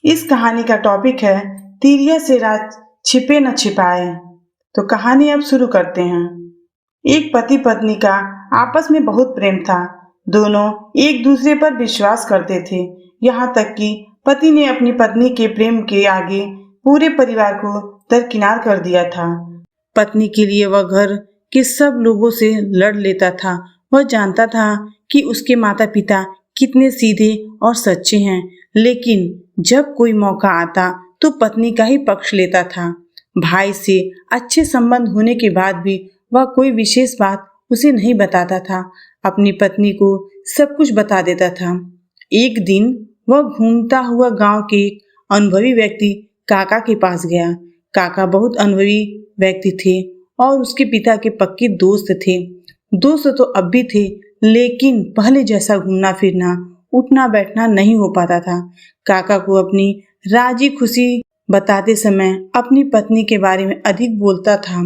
इस कहानी का टॉपिक है तिरिया से राज छिपे न छिपाए। तो कहानी अब शुरू करते हैं। एक पति पत्नी का आपस में बहुत प्रेम था। दोनों एक दूसरे पर विश्वास करते थे, यहाँ तक कि पति ने अपनी पत्नी के प्रेम के आगे पूरे परिवार को दरकिनार कर दिया था। पत्नी के लिए वह घर के सब लोगों से लड़ लेता था। वह जानता था कि उसके माता पिता कितने सीधे और सच्चे हैं, लेकिन जब कोई मौका आता तो पत्नी का ही पक्ष लेता था। भाई से अच्छे संबंध होने के बाद भी वह कोई विशेष बात उसे नहीं बताता था, अपनी पत्नी को सब कुछ बता देता था। एक दिन वह घूमता हुआ गांव के एक अनुभवी व्यक्ति काका के पास गया। काका बहुत अनुभवी व्यक्ति थे और उसके पिता के पक्के दोस्त थे। दोस्त तो अब भी थे, लेकिन पहले जैसा घूमना फिरना उठना बैठना नहीं हो पाता था। काका को अपनी राजी खुशी बताते समय अपनी पत्नी के बारे में अधिक बोलता था,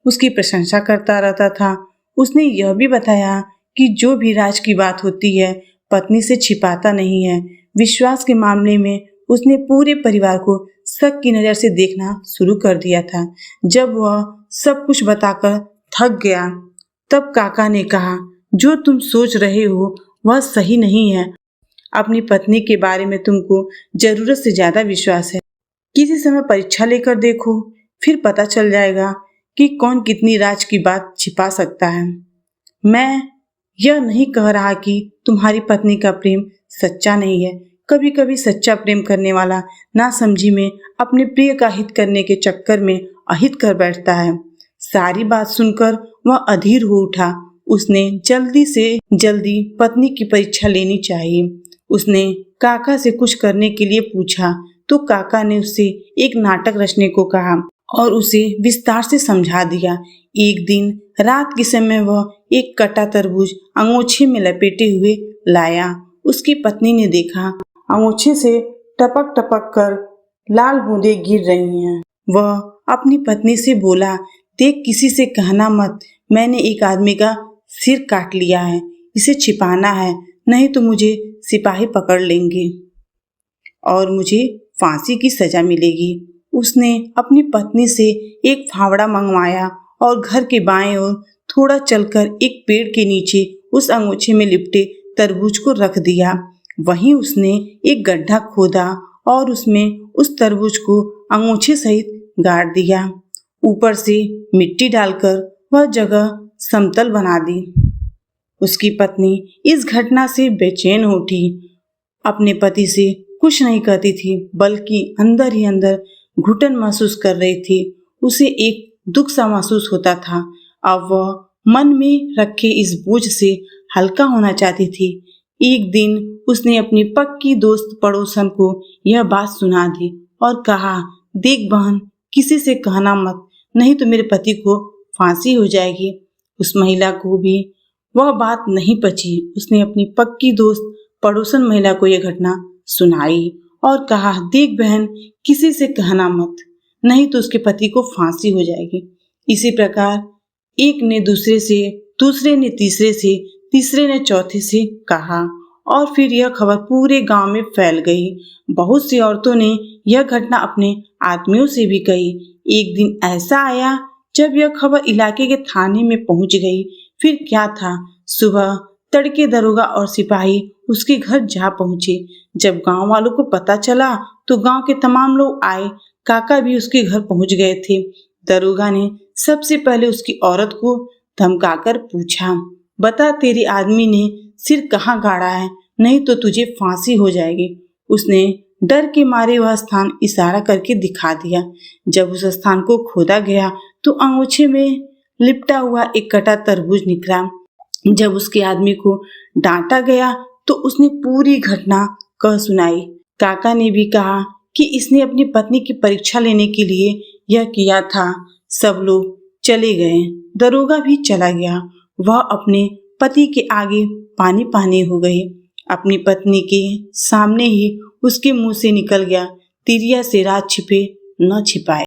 उसकी प्रशंसा करता रहता था। उसने यह भी बताया कि जो भी राज की बात होती है पत्नी से छिपाता नहीं है। विश्वास के मामले में उसने पूरे परिवार को शक की नज़र से देखना शुरू कर दिया था। जब वह सब कुछ बताकर थक गया तब काका ने कहा, जो तुम सोच रहे हो वह सही नहीं है। अपनी पत्नी के बारे में तुमको जरूरत से ज़्यादा विश्वास है। किसी समय परीक्षा लेकर देखो, फिर पता चल जाएगा कि कौन कितनी राज की बात छिपा सकता है। मैं यह नहीं कह रहा कि तुम्हारी पत्नी का प्रेम सच्चा नहीं है। कभी कभी सच्चा प्रेम करने वाला नासमझी में अपने प्रिय का हित करने के चक्कर में अहित कर बैठता है। सारी बात सुनकर वह अधीर हो उठा। उसने जल्दी से जल्दी पत्नी की परीक्षा लेनी चाहिए। उसने काका से कुछ करने के लिए पूछा तो काका ने उससे एक नाटक रचने को कहा और उसे विस्तार से समझा दिया। एक दिन रात के समय वह एक कटा तरबूज अंगोछे में लपेटे हुए लाया। उसकी पत्नी ने देखा अंगोछे से टपक टपक कर लाल बूंदें गिर रही हैं। वह अपनी पत्नी से बोला, देख, किसी से कहना मत, मैंने एक आदमी का सिर काट लिया है, इसे छिपाना है, नहीं तो मुझे सिपाही पकड़ लेंगे और मुझे फांसी की सजा मिलेगी। उसने अपनी पत्नी से एक फावड़ा मंगवाया और घर के बाएं ओर थोड़ा चलकर एक पेड़ के नीचे उस अंगोछे में लिपटे तरबूज को रख दिया। वहीं उसने एक गड्ढा खोदा और उसमें उस तरबूज को अंगोछे सहित गाड़ दिया। ऊपर से मिट्टी डालकर वह जगह समतल बना दी। उसकी पत्नी इस घटना से बेचैन हो उठी। अपने पति से कुछ नहीं कहती थी, बल्कि अंदर ही अंदर घुटन महसूस कर रही थी। उसे एक दुख सा महसूस होता था। अब वह मन में रखे इस बोझ से हल्का होना चाहती थी। एक दिन उसने अपनी पक्की दोस्त पड़ोसन को यह बात सुना दी और कहा, देख बहन, किसी से कहना मत, नहीं तो मेरे पति को फांसी हो जाएगी। उस महिला को भी वह बात नहीं पची। उसने अपनी पक्की दोस्त पड़ोसन महिला को यह घटना सुनाई और कहा, देख बहन, किसी से कहना मत, नहीं तो उसके पति को फांसी हो जाएगी। इसी प्रकार एक ने दूसरे से, दूसरे ने तीसरे से, तीसरे ने चौथे से कहा और फिर यह खबर पूरे गांव में फैल गई। बहुत सी औरतों ने यह घटना अपने आदमियों से भी कही। एक दिन ऐसा आया जब यह खबर इलाके के थाने में पहुंच गई। फिर क्या था, सुबह तड़के दरोगा और सिपाही उसके घर जा पहुंचे। जब गांव वालों को पता चला तो गांव के तमाम लोग आए। काका भी उसके घर पहुंच गए थे। दरोगा ने सबसे पहले उसकी औरत को धमकाकर पूछा, बता, तेरे आदमी ने सिर कहाँ गाड़ा है, नहीं तो तुझे फांसी हो जाएगी। उसने डर के मारे वह स्थान इशारा करके दिखा दिया। जब उस स्थान को खोदा गया तो अंगोछे में लिपटा हुआ एक कटा तरबूज निकला। जब उसके आदमी को डांटा गया तो उसने पूरी घटना कह सुनाई। काका ने भी कहा कि इसने अपनी पत्नी की परीक्षा लेने के लिए यह किया था। सब लोग चले गए, दरोगा भी चला गया। वह अपने पति के आगे पानी पानी हो गई। अपनी पत्नी के सामने ही उसके मुंह से निकल गया, तिरिया से राज छिपे न छिपाए।